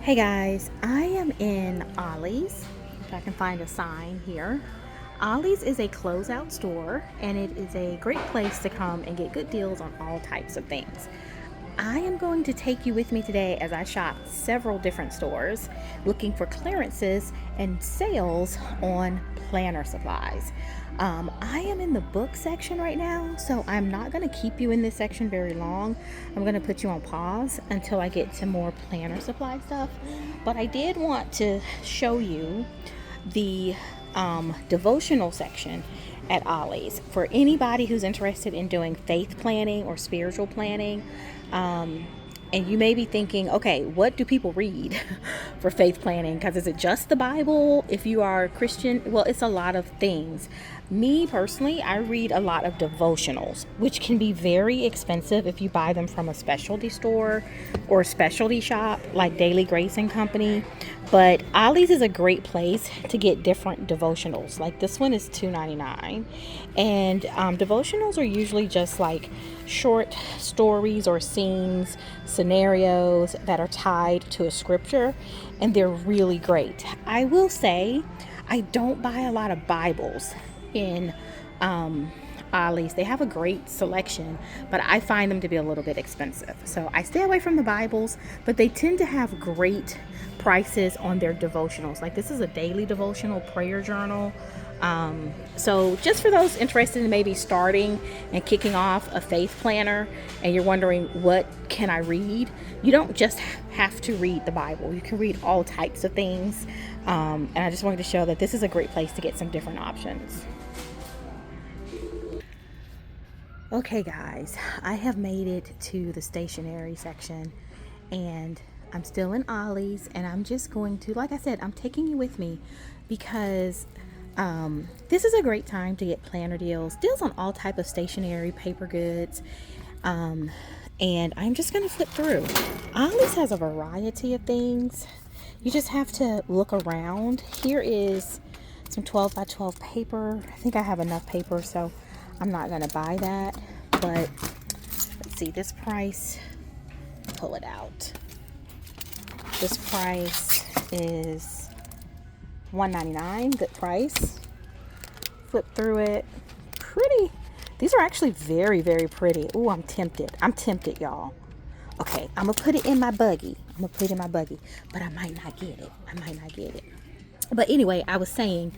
Hey guys, I am in Ollie's. If I can find a sign here. Ollie's is a closeout store and it is a great place to come and get good deals on all types of things. I am going to take you with me today as I shop several different stores looking for clearances and sales on planner supplies. I am in the book section right now, so I'm not going to keep you in this section very long. I'm going to put you on pause until I get to more planner supply stuff. But I did want to show you the devotional section at Ollie's for anybody who's interested in doing faith planning or spiritual planning. And you may be thinking, okay, what do people read for faith planning? Because is it just the Bible? If you are a Christian, well, it's a lot of things. Me personally, I read a lot of devotionals, which can be very expensive if you buy them from a specialty store or a specialty shop like Daily Grace and Company. But Ollie's is a great place to get different devotionals. Like this one is $2.99, and devotionals are usually just like short stories or scenes, scenarios that are tied to a scripture, and they're really great. I will say I don't buy a lot of Bibles in Ollie's. They have a great selection, but I find them to be a little bit expensive. So I stay away from the Bibles, but they tend to have great prices on their devotionals. Like this is a daily devotional prayer journal. So just for those interested in maybe starting and kicking off a faith planner and you're wondering what can I read, you don't just have to read the Bible. You can read all types of things. And I just wanted to show that this is a great place to get some different options. Okay guys, I have made it to the stationery section and I'm still in Ollie's, and I'm just going to, like I said, I'm taking you with me because this is a great time to get planner deals on all type of stationery, paper goods, and I'm just going to flip through. Ollie's has a variety of things. You just have to look around. Here is some 12 by 12 paper. I think I have enough paper, so I'm not going to buy that, but let's see, this price, pull it out. This price is $1.99, good price. Flip through it, pretty. These are actually very, very pretty. Ooh, I'm tempted, y'all. Okay, I'm gonna put it in my buggy. But I might not get it. But anyway, I was saying,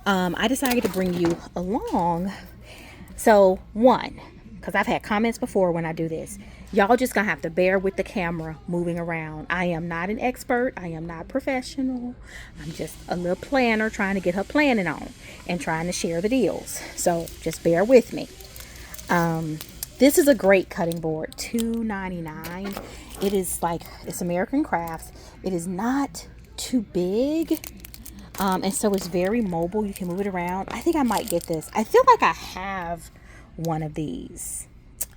I decided to bring you along. So one, because I've had comments before when I do this, y'all just gonna have to bear with the camera moving around. I am not an expert. I am not professional. I'm just a little planner trying to get her planning on and trying to share the deals. So just bear with me. This is a great cutting board, $2.99. It is like, it's American Crafts. It is not too big. And so it's very mobile. You can move it around. I think I might get this. I feel like I have one of these.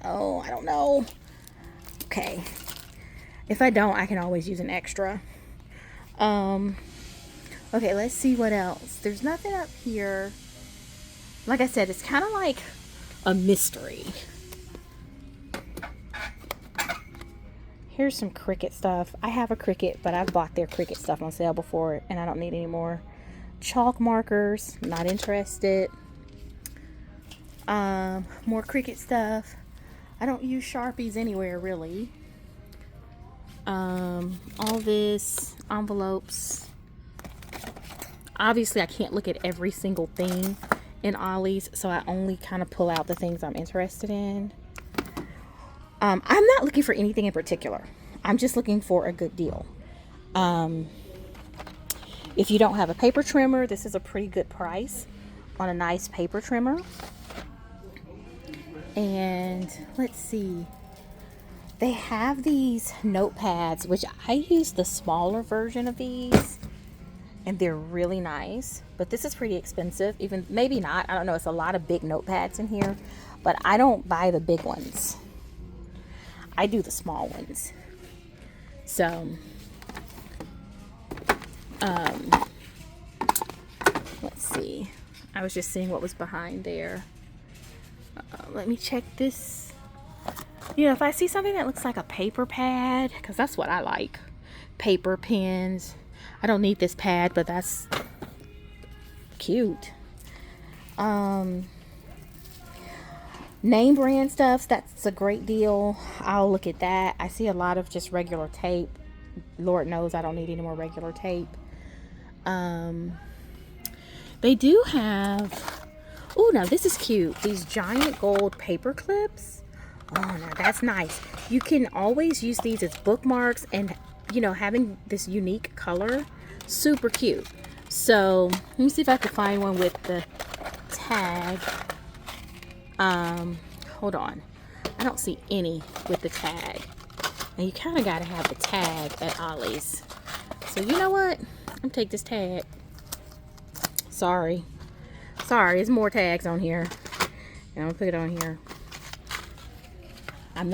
Oh, I don't know. Okay. If I don't, I can always use an extra. Okay, let's see what else. There's nothing up here. Like I said, it's kind of like a mystery. Here's some Cricut stuff. I have a Cricut, but I've bought their Cricut stuff on sale before, and I don't need any more. Chalk markers, not interested. More Cricut stuff. I don't use Sharpies anywhere, really. All this, envelopes. Obviously, I can't look at every single thing in Ollie's, so I only kind of pull out the things I'm interested in. I'm not looking for anything in particular. I'm just looking for a good deal. If you don't have a paper trimmer, this is a pretty good price on a nice paper trimmer. And let's see. They have these notepads, which I use the smaller version of these, and they're really nice. But this is pretty expensive. Even maybe not. I don't know. It's a lot of big notepads in here, but I don't buy the big ones. I do the small ones. So, let's see. I was just seeing what was behind there. Let me check this. You know, if I see something that looks like a paper pad, because that's what I like. paper pens. I don't need this pad, but that's cute. Name brand stuff, that's a great deal. I'll look at that. I see a lot of just regular tape. Lord knows I don't need any more regular tape. They do have, oh, now this is cute, these giant gold paper clips. Oh, now that's nice. You can always use these as bookmarks, and you know, having this unique color, super cute. So let me see if I can find one with the tag. Hold on, I don't see any with the tag, and you kind of got to have the tag at Ollie's. So you know what, I'm gonna take this tag. Sorry, there's more tags on here, and I'm gonna put it on here. I'm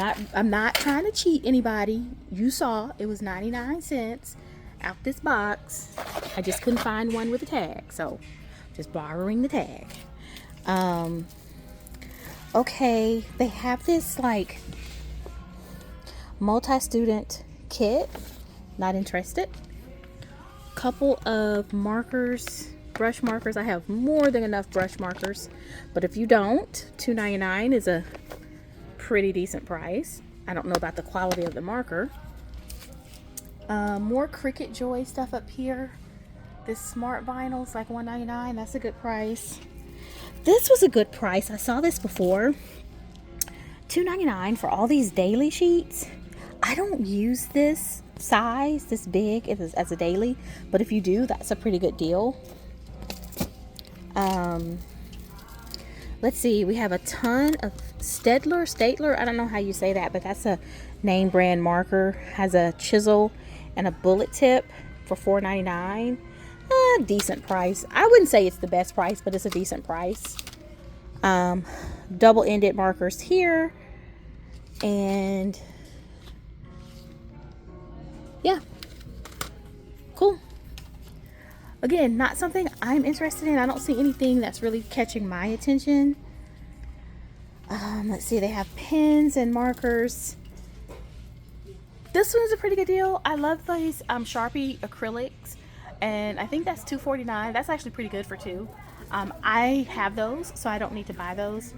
not trying to cheat anybody. You saw it was 99 cents out this box. I just couldn't find one with a tag, so just borrowing the tag. Okay, they have this like multi-student kit. Not interested. Couple of markers, brush markers. I have more than enough brush markers, but if you don't, $2.99 is a pretty decent price. I don't know about the quality of the marker. More Cricut Joy stuff up here. This smart vinyl's like $1.99. That's a good price. This was a good price. I saw this before. $2.99 for all these daily sheets. I don't use this size, this big, as a daily, but if you do, that's a pretty good deal. Let's see, we have a ton of Staedtler, I don't know how you say that, but that's a name brand marker. Has a chisel and a bullet tip for $4.99. Decent price. I wouldn't say it's the best price, but it's a decent price. Double-ended markers here, and yeah, cool. Again, not something I'm interested in. I don't see anything that's really catching my attention. Let's see, they have pens and markers. This one's a pretty good deal. I love these Sharpie acrylics, and I think that's $2.49. That's actually pretty good for two. I have those, so I don't need to buy those.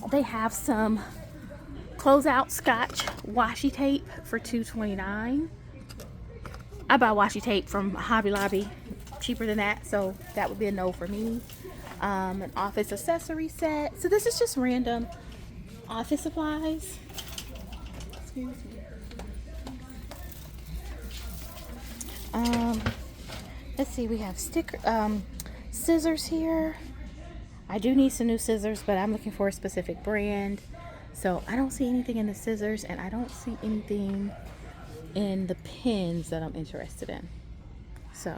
They have some closeout Scotch washi tape for $2.29. I buy washi tape from Hobby Lobby, cheaper than that, so that would be a no for me. An office accessory set. So this is just random office supplies. Excuse me. Let's see, we have scissors here. I do need some new scissors, but I'm looking for a specific brand. So I don't see anything in the scissors, and I don't see anything in the pens that I'm interested in. So,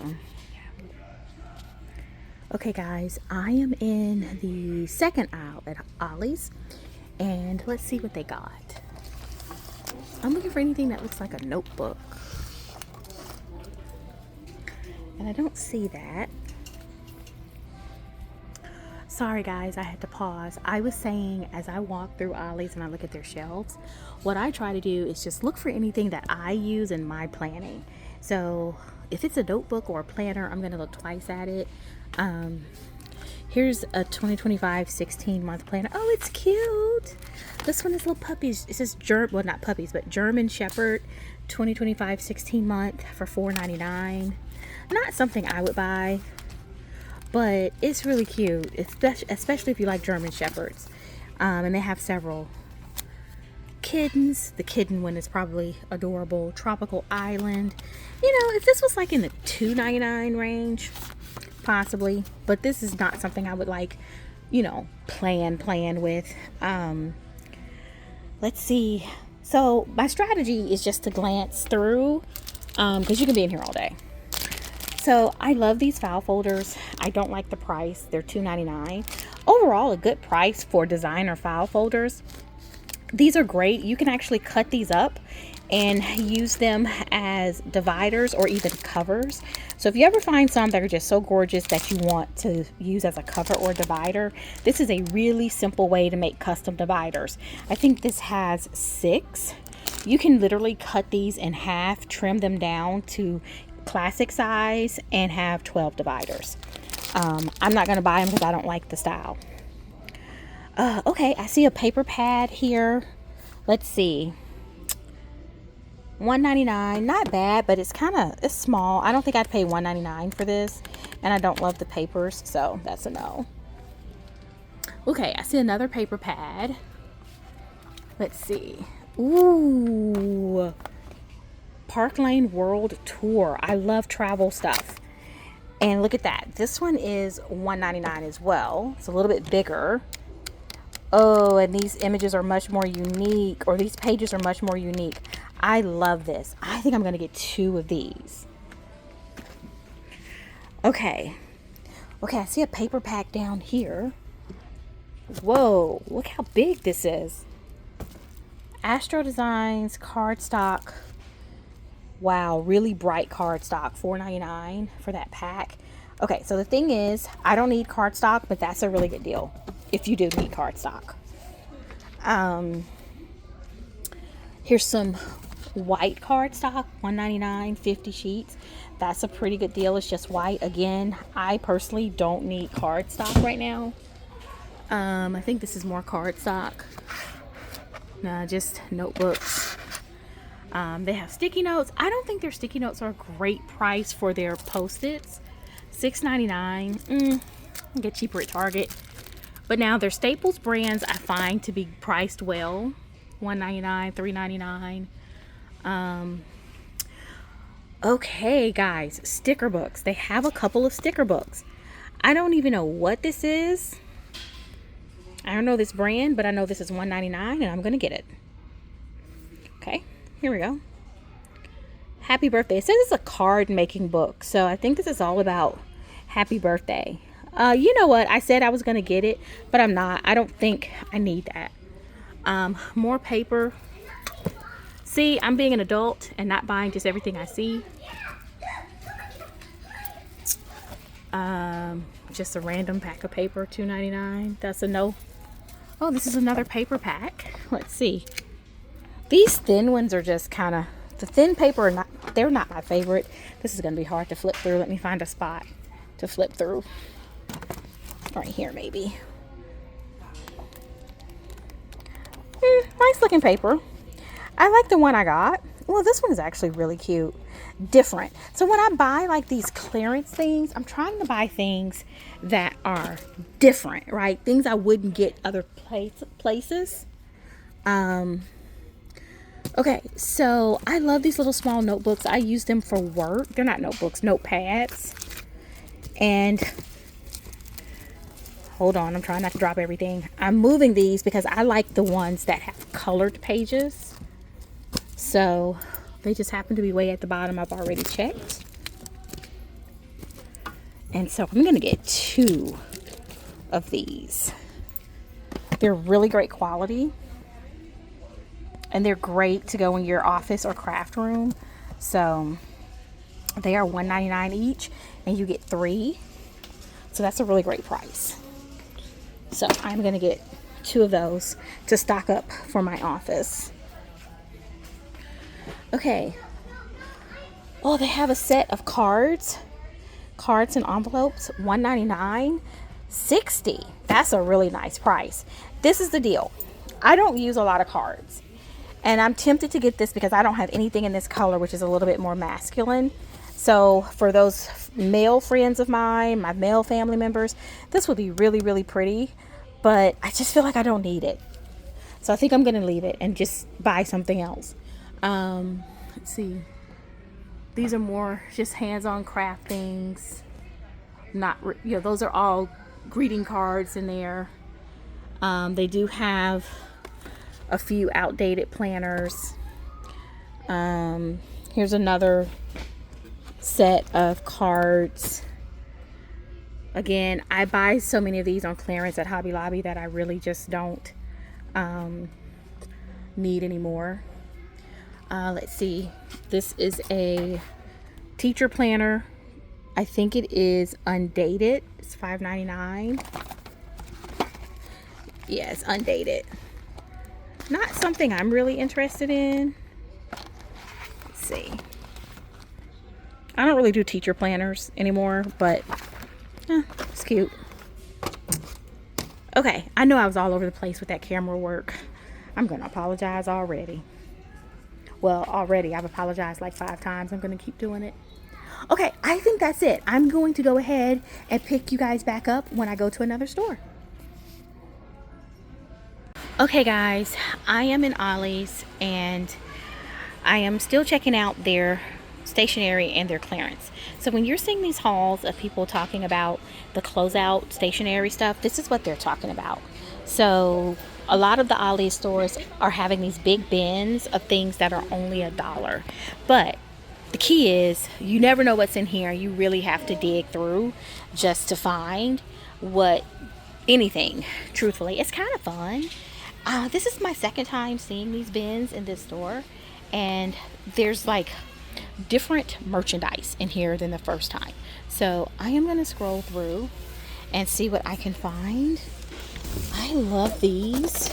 okay guys, I am in the second aisle at Ollie's, and let's see what they got. I'm looking for anything that looks like a notebook, and I don't see that. Sorry guys, I had to pause. I was saying, as I walk through Ollie's and I look at their shelves, what I try to do is just look for anything that I use in my planning. So if it's a notebook or a planner, I'm going to look twice at it. Here's a 2025 16-month planner. Oh, it's cute. This one is little puppies. It says well, not puppies, but German Shepherd 2025 16-month for $4.99. Not something I would buy, but it's really cute, especially if you like German Shepherds. And they have several kittens. The kitten one is probably adorable. Tropical Island. You know, if this was like in the $2.99 range, possibly. But this is not something I would like, you know, plan with. Let's see. So my strategy is just to glance through, because you can be in here all day. So I love these file folders. I don't like the price. They're $2.99. Overall, a good price for designer file folders. These are great. You can actually cut these up and use them as dividers or even covers. So if you ever find some that are just so gorgeous that you want to use as a cover or divider, this is a really simple way to make custom dividers. I think this has 6. You can literally cut these in half, trim them down to classic size, and have 12 dividers. I'm not going to buy them because I don't like the style. Okay, I see a paper pad here. Let's see. $1.99, not bad, but it's small. I don't think I'd pay $1.99 for this, and I don't love the papers, so that's a no. Okay, I see another paper pad. Let's see. Ooh, Park Lane World Tour. I love travel stuff. And look at that. This one is $1.99 as well. It's a little bit bigger. Oh, and these images are much more unique, or these pages are much more unique. I love this. I think I'm going to get 2 of these. Okay, I see a paper pack down here. Whoa, look how big this is. Astro Designs cardstock. Wow, really bright cardstock. $4.99 for that pack. Okay, so the thing is, I don't need cardstock, but that's a really good deal if you do need cardstock. Here's some white cardstock, $1.99, 50 sheets. That's a pretty good deal. It's just white. Again, I personally don't need cardstock right now. I think this is more cardstock. Nah, just notebooks. They have sticky notes. I don't think their sticky notes are a great price for their Post-its. $6.99. Get cheaper at Target. But now their Staples brands I find to be priced well. $1.99, $3.99. Okay, guys, sticker books. They have a couple of sticker books. I don't even know what this is. I don't know this brand, but I know this is $1.99 and I'm going to get it. Okay, here we go. Happy birthday. It says it's a card making book. So I think this is all about happy birthday. You know what? I said I was going to get it, but I'm not. I don't think I need that. More paper. See, I'm being an adult and not buying just everything I see. Just a random pack of paper, $2.99. That's a no. Oh, this is another paper pack. Let's see. These thin ones are just kind of, the thin paper are they're not my favorite. This is going to be hard to flip through. Let me find a spot to flip through. Right here, maybe. Nice looking paper. I like the one I got. Well, this one is actually really cute. Different. So when I buy like these clearance things, I'm trying to buy things that are different, right? Things I wouldn't get other places. Okay, so I love these little small notebooks. I use them for work. They're not notebooks, notepads. And hold on, I'm trying not to drop everything. I'm moving these because I like the ones that have colored pages. So they just happen to be way at the bottom. I've already checked. And so I'm going to get 2 of these. They're really great quality. And they're great to go in your office or craft room. So they are $1.99 each. And you get 3. So that's a really great price. So I'm going to get 2 of those to stock up for my office. Okay. Oh, they have a set of cards and envelopes. $1.99, $60. That's a really nice price. This is the deal. I don't use a lot of cards, and I'm tempted to get this because I don't have anything in this color, which is a little bit more masculine. So for those male friends of mine, my male family members, this would be really, really pretty, but I just feel like I don't need it. So I think I'm going to leave it and just buy something else. Let's see. These are more just hands-on craft things. Not, those are all greeting cards in there. They do have a few outdated planners. Here's another set of cards. Again, I buy so many of these on clearance at Hobby Lobby that I really just don't need anymore. Let's see. This is a teacher planner. I think it is undated. It's $5.99. Yeah, it's undated. Not something I'm really interested in. Let's see. I don't really do teacher planners anymore, but it's cute. Okay, I know I was all over the place with that camera work. I'm going to apologize already. Well, already I've apologized like 5 times. I'm going to keep doing it. Okay, I think that's it. I'm going to go ahead and pick you guys back up when I go to another store. Okay guys, I am in Ollie's and I am still checking out their stationery and their clearance. So when you're seeing these hauls of people talking about the closeout stationery stuff, this is what they're talking about. So a lot of the Ollie's stores are having these big bins of things that are only $1. But the key is you never know what's in here. You really have to dig through just to find anything, truthfully. It's kind of fun. This is my second time seeing these bins in this store, and there's like different merchandise in here than the first time. So I am going to scroll through and see what I can find. I love these.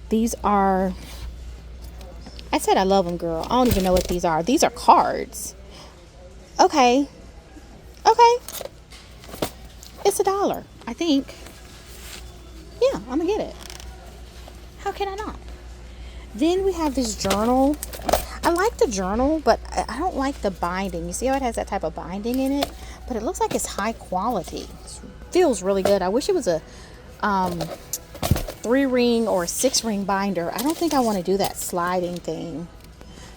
These are, I said I love them, girl. I don't even know what these are. These are cards. Okay. It's $1, I think. Yeah, I'm gonna get it. How can I not? Then we have this journal. I like the journal, but I don't like the binding. You see how it has that type of binding in it? But it looks like it's high quality. It feels really good. I wish it was a 3-ring or a 6-ring binder. I don't think I want to do that sliding thing.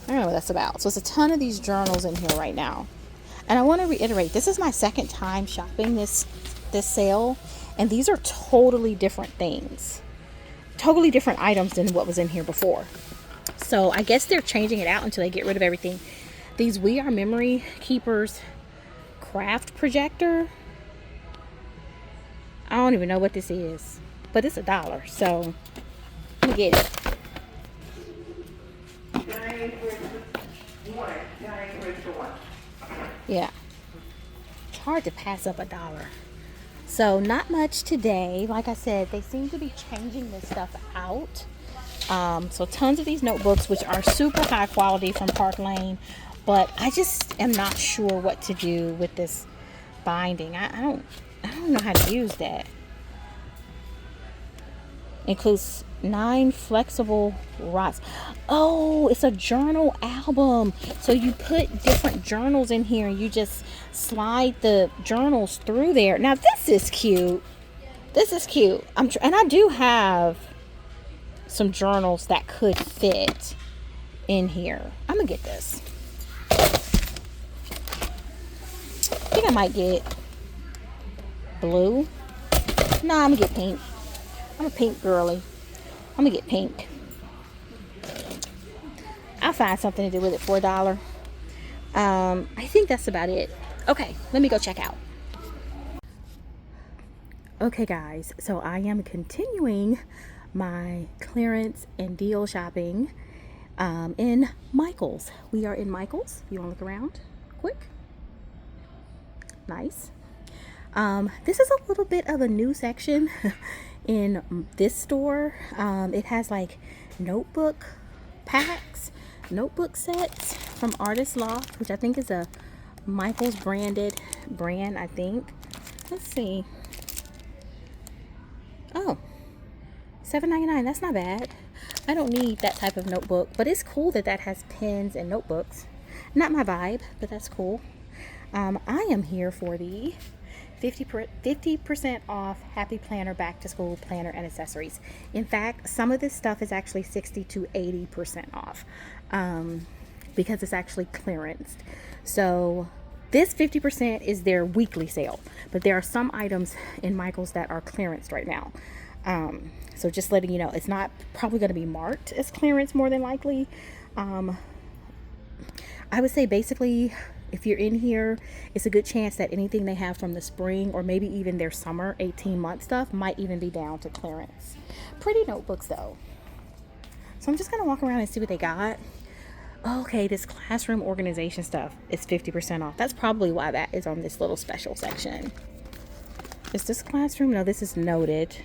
I don't know what that's about. So it's a ton of these journals in here right now. And I want to reiterate, this is my second time shopping this sale, and these are totally different things. Totally different items than what was in here before. So I guess they're changing it out until they get rid of everything. These We Are Memory Keepers craft projector. I don't even know what this is, but it's $1, so let me get it. Yeah, it's hard to pass up $1. So not much today. Like I said, they seem to be changing this stuff out. So tons of these notebooks, which are super high quality from Park Lane, but I just am not sure what to do with this binding. I don't know how to use that. Includes 9 flexible rods. Oh, it's a journal album. So you put different journals in here and you just slide the journals through there. Now this is cute. This is cute. And I do have some journals that could fit in here. I'm gonna get this. I think I might get blue. No, I'm gonna get pink. I'm a pink girly. I'm gonna get pink. I'll find something to do with it for $1. I think that's about it. Okay, let me go check out. Okay guys, so I am continuing my clearance and deal shopping in Michael's. We are in Michael's. You want to look around quick? Nice. This is a little bit of a new section in this store. It has like notebook packs, notebook sets from Artist Loft, which I think is a Michael's branded brand, I think. Let's see. Oh, $7.99. That's not bad. I don't need that type of notebook, but it's cool that that has pens and notebooks. Not my vibe, but that's cool. I am here for the 50% off Happy Planner Back to School planner and accessories. In fact, some of this stuff is actually 60 to 80% off because it's actually clearanced. So this 50% is their weekly sale, but there are some items in Michael's that are clearanced right now. So just letting you know, it's not probably going to be marked as clearance more than likely. I would say basically, if you're in here, it's a good chance that anything they have from the spring or maybe even their summer 18-month stuff might even be down to clearance. Pretty notebooks though. So I'm just going to walk around and see what they got. Okay, this classroom organization stuff is 50% off. That's probably why that is on this little special section. Is this classroom? No, this is noted.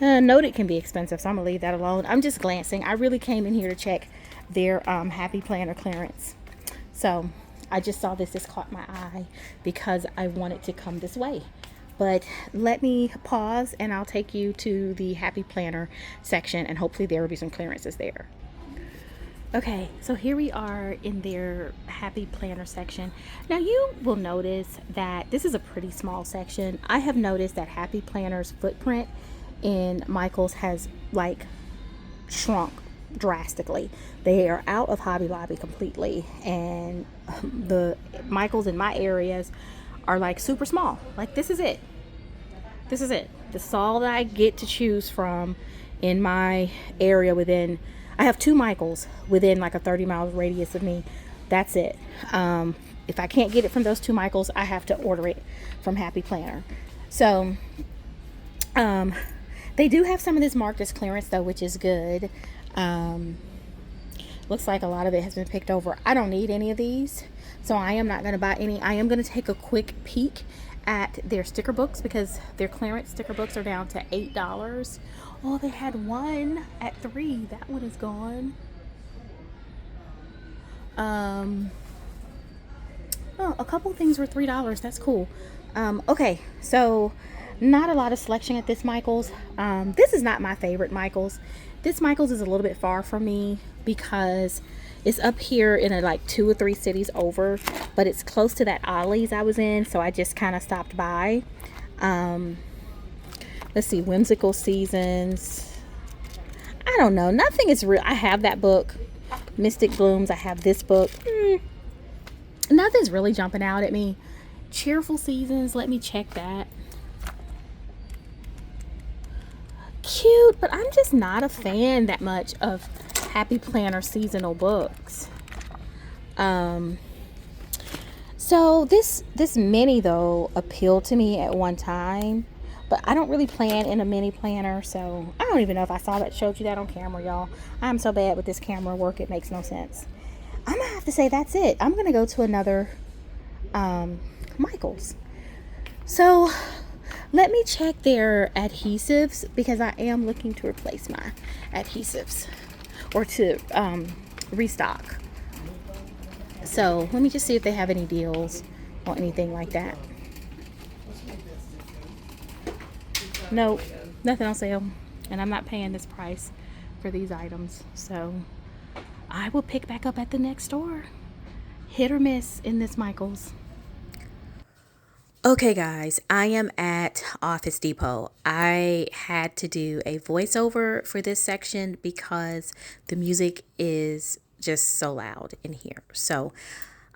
Note it can be expensive, so I'm gonna leave that alone. I'm just glancing. I really came in here to check their Happy Planner clearance. So I just saw this. This caught my eye because I wanted to come this way. But let me pause and I'll take you to the Happy Planner section, and hopefully there will be some clearances there. Okay, so here we are in their Happy Planner section. Now you will notice that this is a pretty small section. I have noticed that Happy Planner's footprint in Michael's has like shrunk drastically. They are out of Hobby Lobby completely, and the Michael's in my areas are like super small. Like this is it. This is it. This is all that I get to choose from in my area. Within, I have 2 Michaels within like a 30-mile radius of me. That's it. If I can't get it from those 2 Michaels, I have to order it from Happy Planner. So they do have some of this marked as clearance though, which is good. Looks like a lot of it has been picked over. I don't need any of these, so I am not going to buy any. I am going to take a quick peek at their sticker books because their clearance sticker books are down to $8. Oh, they had one at $3. That one is gone. Oh, a couple things were $3. That's cool. Okay, so not a lot of selection at this Michael's. This is not my favorite Michael's. This Michael's is a little bit far from me because it's up here in like 2 or 3 cities over, but it's close to that Ollie's I was in, so I just kind of stopped by. Let's see, Whimsical Seasons. I don't know. Nothing is real. I have that book, Mystic Blooms. I have this book. Nothing's really jumping out at me. Cheerful Seasons. Let me check that. Cute, but I'm just not a fan that much of Happy Planner seasonal books. So this mini though appealed to me at one time, but I don't really plan in a mini planner, so I don't even know if I showed you that on camera, y'all. I'm so bad with this camera work, it makes no sense. I'm gonna have to say that's it. I'm gonna go to another Michael's. So let me check their adhesives because I am looking to replace my adhesives or to restock. So let me just see if they have any deals or anything like that. Nope, nothing on sale, and I'm not paying this price for these items. So I will pick back up at the next store. Hit or miss in this Michael's. Okay guys, I am at Office Depot. I had to do a voiceover for this section because the music is just so loud in here. So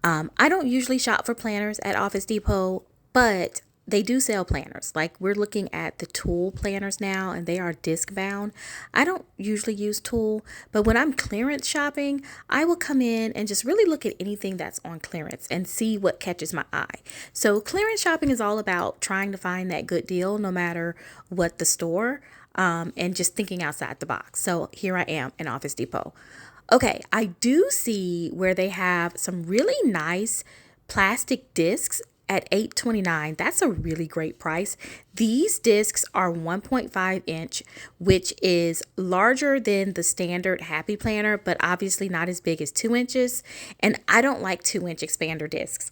I don't usually shop for planners at Office Depot, but they do sell planners. Like we're looking at the Tool planners now, and they are disc bound. I don't usually use Tool, but when I'm clearance shopping, I will come in and just really look at anything that's on clearance and see what catches my eye. So clearance shopping is all about trying to find that good deal no matter what the store, and just thinking outside the box. So here I am in Office Depot. Okay, I do see where they have some really nice plastic discs at $8.29. That's a really great price. These discs are 1.5 inch, which is larger than the standard Happy Planner, but obviously not as big as 2 inches. And I don't like 2-inch expander discs.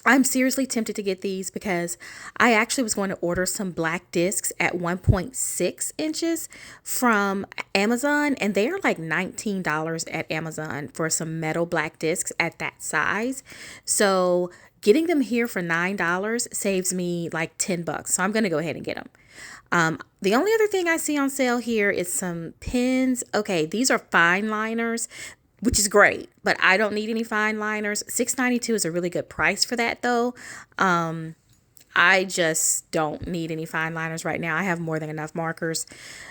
I'm seriously tempted to get these because I actually was going to order some black discs at 1.6 inches from Amazon, and they are like $19 at Amazon for some metal black discs at that size. So getting them here for $9 saves me like $10. So I'm going to go ahead and get them. The only other thing I see on sale here is some pens. Okay, these are fine liners, which is great, but I don't need any fine liners. $6.92 is a really good price for that though. I just don't need any fine liners right now. I have more than enough markers.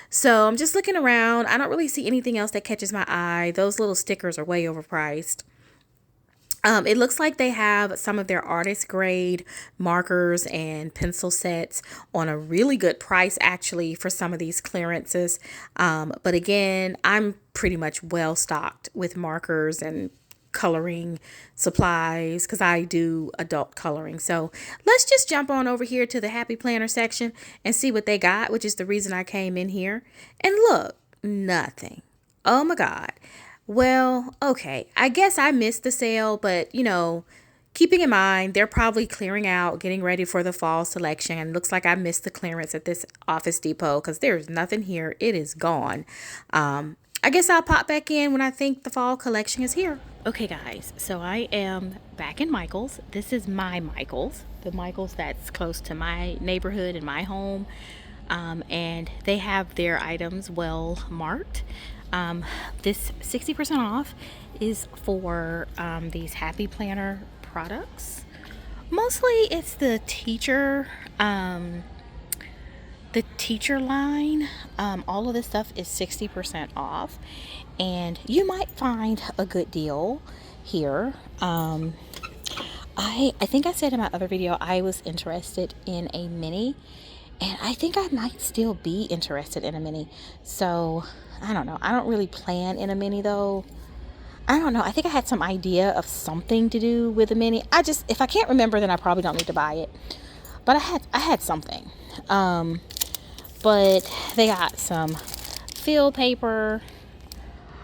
So I'm just looking around. I don't really see anything else that catches my eye. Those little stickers are way overpriced. It looks like they have some of their artist grade markers and pencil sets on a really good price actually for some of these clearances. But again, I'm pretty much well stocked with markers and coloring supplies because I do adult coloring. So let's just jump on over here to the Happy Planner section and see what they got, which is the reason I came in here. And look, nothing. Oh my God. Well, okay. I guess I missed the sale, but keeping in mind, they're probably clearing out, getting ready for the fall selection. Looks like I missed the clearance at this Office Depot because there's nothing here. It is gone. I guess I'll pop back in when I think the fall collection is here. Okay, guys, so I am back in Michael's. This is my Michael's, the Michael's that's close to my neighborhood and my home. And they have their items well marked. This 60% off is for these Happy Planner products. Mostly it's the teacher line. All of this stuff is 60% off, and you might find a good deal here. I think I said in my other video I was interested in a mini, and I think I might still be interested in a mini. So I don't know. I don't really plan in a mini though. I don't know. I think I had some idea of something to do with a mini. If I can't remember, then I probably don't need to buy it. But I had something. But they got some fill paper.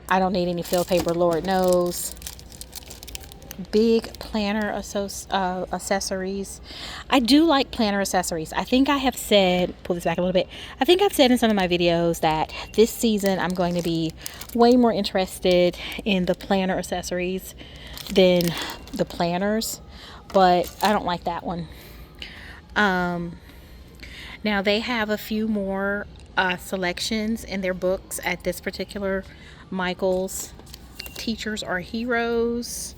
I don't need any fill paper, Lord knows. Big planner accessories. I do like planner accessories. I think I have said, pull this back a little bit. I think I've said in some of my videos that this season I'm going to be way more interested in the planner accessories than the planners, but I don't like that one. Now they have a few more selections in their books at this particular Michael's. Teachers Are Heroes.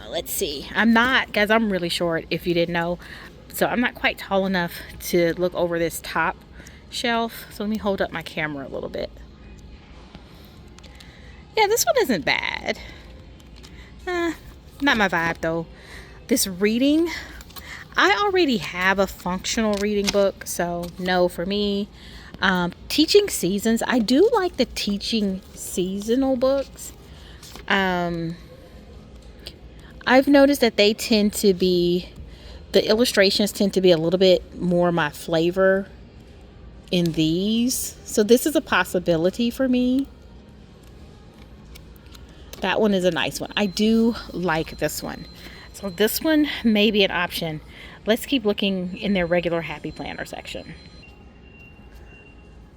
Let's see. Guys, I'm really short if you didn't know. So I'm not quite tall enough to look over this top shelf. So let me hold up my camera a little bit. Yeah, this one isn't bad. Not my vibe though. This reading, I already have a functional reading book, so no for me. Teaching seasons, I do like the teaching seasonal books. I've noticed that the illustrations tend to be a little bit more my flavor in these. So this is a possibility for me. That one is a nice one. I do like this one. So this one may be an option. Let's keep looking in their regular Happy Planner section.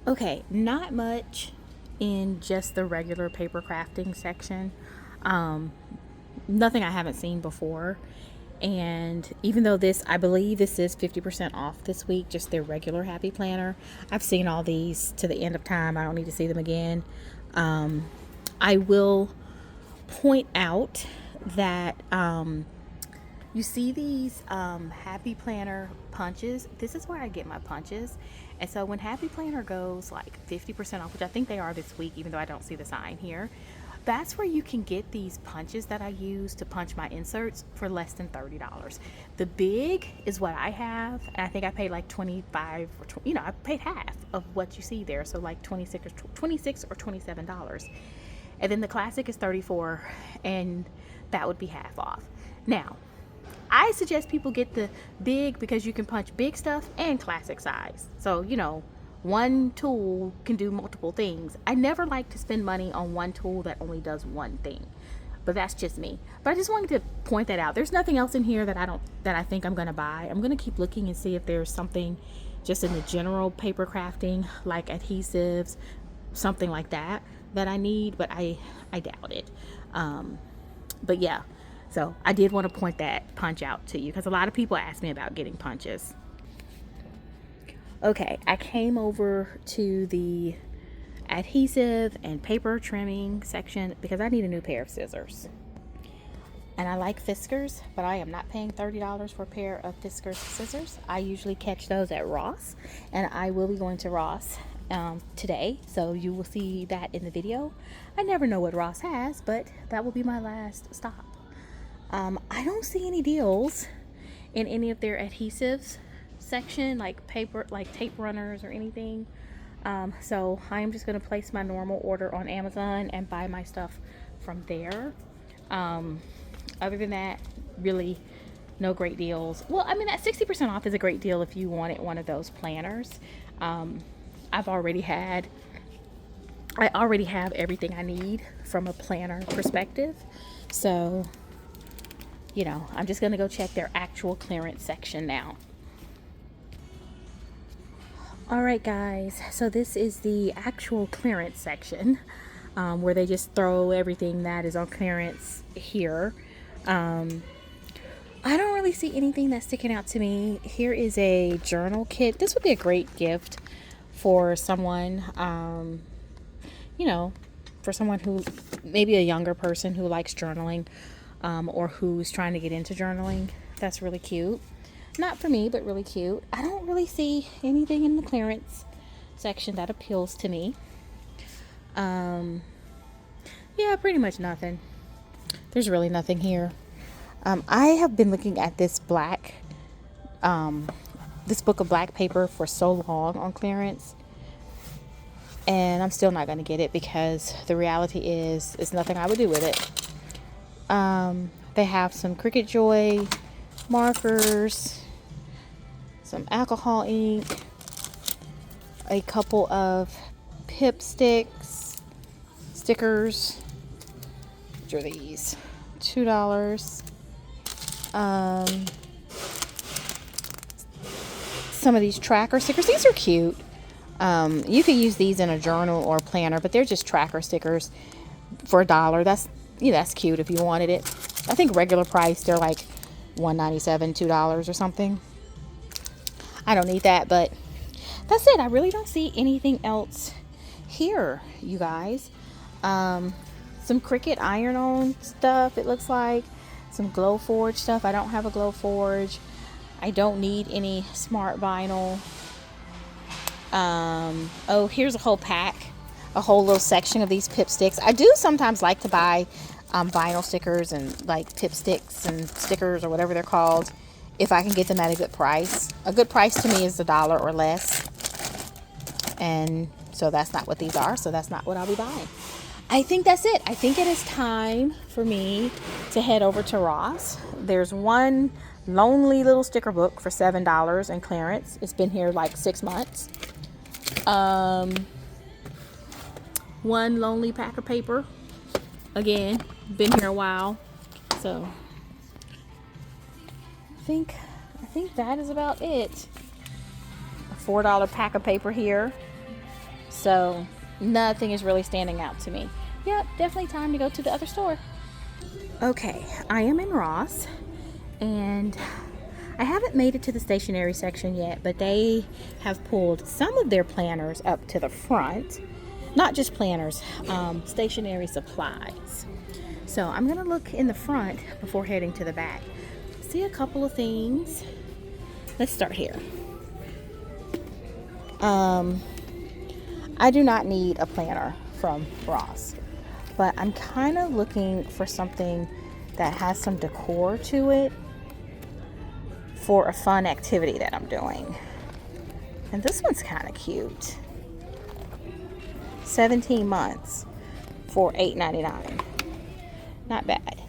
Okay, not much in just the regular paper crafting section. Nothing I haven't seen before. And even though I believe this is 50% off this week, just their regular Happy Planner, I've seen all these to the end of time. I don't need to see them again. I will point out that you see these Happy Planner punches. This is where I get my punches. And so when Happy Planner goes like 50% off, which I think they are this week, even though I don't see the sign here, that's where you can get these punches that I use to punch my inserts for less than $30. The big is what I have, and I think I paid like 25 or I paid half of what you see there, so like 26 or $27. And then the classic is $34, and that would be half off. Now, I suggest people get the big because you can punch big stuff and classic size. So, one tool can do multiple things. I never like to spend money on one tool that only does one thing, but that's just me. But I just wanted to point that out. There's nothing else in here that I think I'm gonna buy. I'm gonna keep looking and see if there's something just in the general paper crafting, like adhesives, something like that I need, but I doubt it. But yeah, so I did want to point that punch out to you because a lot of people ask me about getting punches. Okay, I came over to the adhesive and paper trimming section because I need a new pair of scissors. And I like Fiskars, but I am not paying $30 for a pair of Fiskars scissors. I usually catch those at Ross, and I will be going to Ross today, so you will see that in the video. I never know what Ross has, but that will be my last stop. I don't see any deals in any of their adhesives section, like paper, like tape runners or anything. So I am just going to place my normal order on Amazon and buy my stuff from there. Other than that, really no great deals. Well, I mean, that 60% off is a great deal if you wanted one of those planners. I already have everything I need from a planner perspective. So, I'm just going to go check their actual clearance section now. All right, guys. So this is the actual clearance section, where they just throw everything that is on clearance here. I don't really see anything that's sticking out to me. Here is a journal kit. This would be a great gift for someone, for someone who, maybe a younger person who likes journaling, or who's trying to get into journaling. That's really cute. Not for me, but really cute. I don't really see anything in the clearance section that appeals to me. Yeah, pretty much nothing. There's really nothing here. I have been looking at this book of black paper for so long on clearance, and I'm still not going to get it because the reality is it's nothing I would do with it. They have some Cricut Joy markers, some alcohol ink, a couple of pip stickers. Which are these? $2. Some of these tracker stickers. These are cute. You could use these in a journal or planner, but they're just tracker stickers for $1. That's cute if you wanted it. I think regular price they're like $1.97, $2 or something. I don't need that, but that's it. I really don't see anything else here, you guys. Some Cricut iron-on stuff, it looks like. Some Glowforge stuff. I don't have a Glowforge. I don't need any smart vinyl. Oh, here's a whole pack. A whole little section of these pip sticks. I do sometimes like to buy vinyl stickers and like pip sticks and stickers or whatever they're called if I can get them at a good price. A good price to me is $1 or less. And so that's not what these are. So that's not what I'll be buying. I think that's it. I think it is time for me to head over to Ross. There's one lonely little sticker book for $7 in clearance. It's been here like 6 months. One lonely pack of paper. Again, been here a while. So I think that is about it. A $4 pack of paper here. So nothing is really standing out to me. Yep, definitely time to go to the other store. Okay, I am in Ross, and I haven't made it to the stationery section yet, but they have pulled some of their planners up to the front. Not just planners, stationery supplies. So I'm gonna look in the front before heading to the back. See a couple of things. Let's start here. I do not need a planner from Ross, but I'm kind of looking for something that has some decor to it for a fun activity that I'm doing. And this one's kind of cute. 17 months for $8.99. Not bad.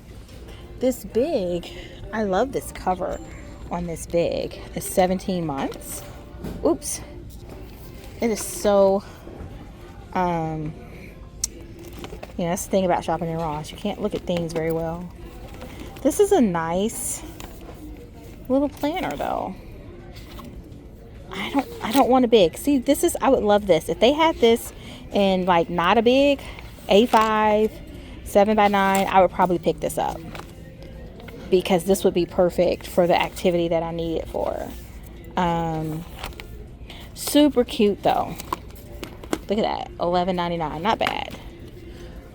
This big, I love this cover on this big. It's 17 months. Oops. It is so, that's the thing about shopping in Ross. You can't look at things very well. This is a nice little planner though. I don't want a big. See, I would love this. If they had this in like not a big, A5, 7x9, I would probably pick this up. Because this would be perfect for the activity that I need it for. Super cute though. Look at that, $11.99, not bad.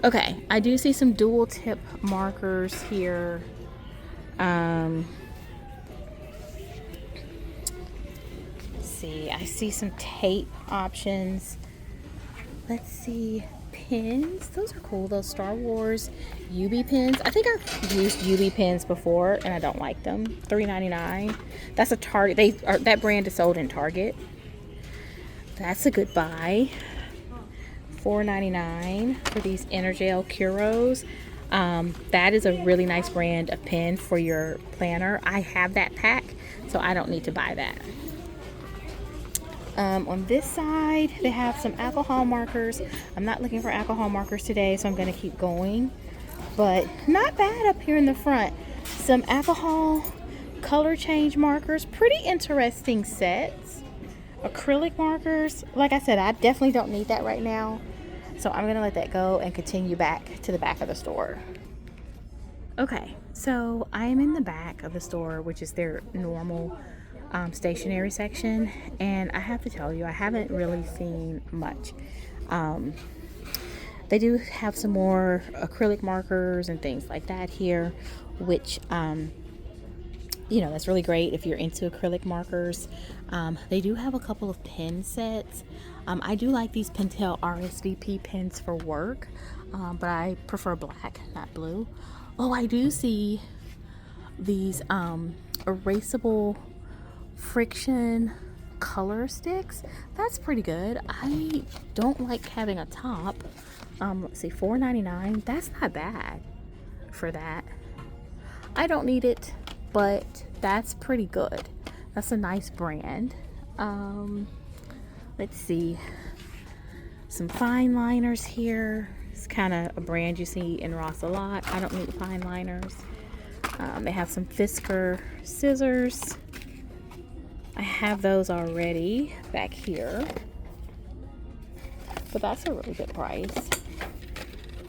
Okay, I do see some dual tip markers here. Let's see, I see some tape options. Let's see, pins. Those are cool, those Star Wars UB pins. I think I've used UB pins before and I don't like them. $3.99. That's a Target. That brand is sold in Target. That's a good buy. $4.99 for these Energel Curos. That is a really nice brand of pen for your planner. I have that pack, so I don't need to buy that. On this side, they have some alcohol markers. I'm not looking for alcohol markers today, so I'm going to keep going. But not bad up here in the front. Some alcohol color change markers. Pretty interesting sets. Acrylic markers. Like I said, I definitely don't need that right now. So I'm going to let that go and continue back to the back of the store. Okay, so I am in the back of the store, which is their normal stationery section, and I have to tell you, I haven't really seen much. They do have some more acrylic markers and things like that here, which you know, that's really great if you're into acrylic markers. They do have a couple of pen sets. I do like these Pentel RSVP pens for work, but I prefer black, not blue. Oh, I do see these erasable friction color sticks. That's pretty good. I don't like having a top. Let's see, $4.99. That's not bad for that. I don't need it, but that's pretty good. That's a nice brand. Let's see, some fine liners here. It's kind of a brand you see in Ross a lot. I don't need fine liners. They have some Fisker scissors. I have those already back here, but that's a really good price.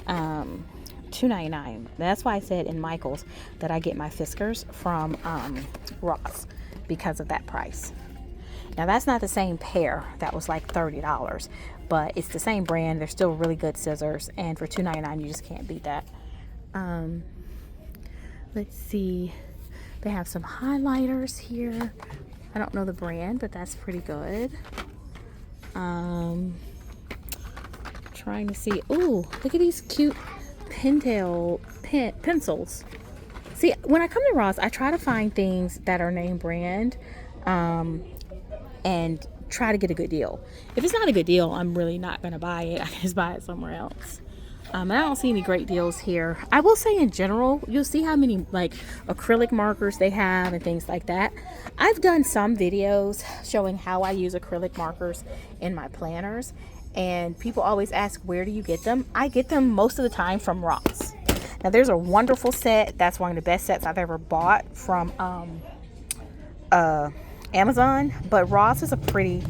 $2.99. That's why I said in Michael's that I get my Fiskers from Ross, because of that price. Now that's not the same pair. That was like $30, but it's the same brand. They're still really good scissors, and for $2.99 you just can't beat that. Let's see, they have some highlighters here. I don't know the brand, but that's pretty good. Trying to see. Ooh, look at these cute Pentel pencils. See, when I come to Ross, I try to find things that are name brand, and try to get a good deal. If it's not a good deal, I'm really not going to buy it. I can just buy it somewhere else. And I don't see any great deals here. I will say in general, you'll see how many like acrylic markers they have and things like that. I've done some videos showing how I use acrylic markers in my planners, and people always ask, where do you get them? I get them most of the time from Ross. Now there's a wonderful set. That's one of the best sets I've ever bought from Amazon, but Ross is a pretty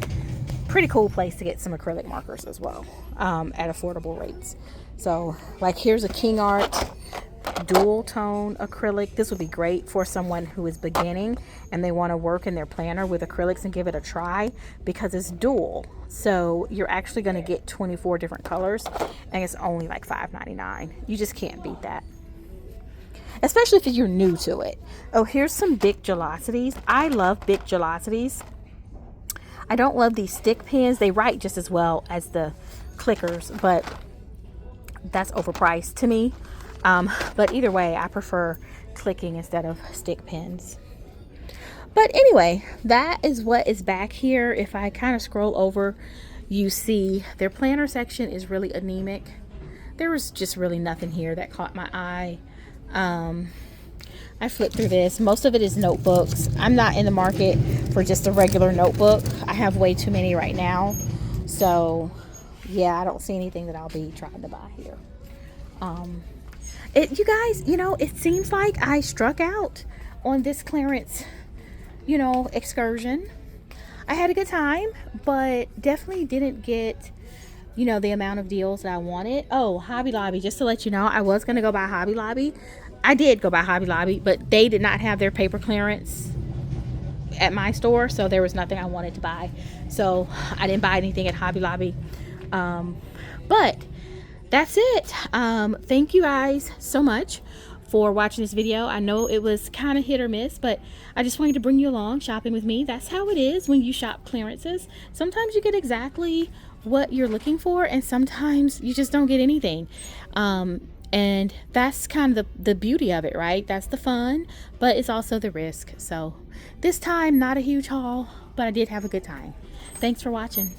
cool place to get some acrylic markers as well, at affordable rates. So like here's a King Art dual tone acrylic. This would be great for someone who is beginning and they want to work in their planner with acrylics and give it a try, because it's dual, so you're actually going to get 24 different colors, and it's only like $5.99. You just can't beat that, especially if you're new to it. Oh, here's some Bic Gelocities. I love Bic Gelocities. I don't love these stick pens. They write just as well as the clickers, but that's overpriced to me. But either way, I prefer clicking instead of stick pens. But anyway, that is what is back here. If I kind of scroll over, you see their planner section is really anemic. There was just really nothing here that caught my eye. I flipped through this. Most of it is notebooks. I'm not in the market for just a regular notebook. I have way too many right now. So yeah, I don't see anything that I'll be trying to buy here. You guys, you know, it seems like I struck out on this clearance, you know, excursion. I had a good time, but definitely didn't get, you know, the amount of deals that I wanted. Oh, Hobby Lobby, just to let you know, I was going to go by Hobby Lobby. I did go by Hobby Lobby, but they did not have their paper clearance at my store, so there was nothing I wanted to buy. So I didn't buy anything at Hobby Lobby. But that's it. Thank you guys so much for watching this video. I know it was kind of hit or miss, but I just wanted to bring you along shopping with me. That's how it is when you shop clearances. Sometimes you get exactly what you're looking for, and sometimes you just don't get anything. And that's kind of the beauty of it, right? That's the fun, but it's also the risk. So this time, not a huge haul, but I did have a good time. Thanks for watching.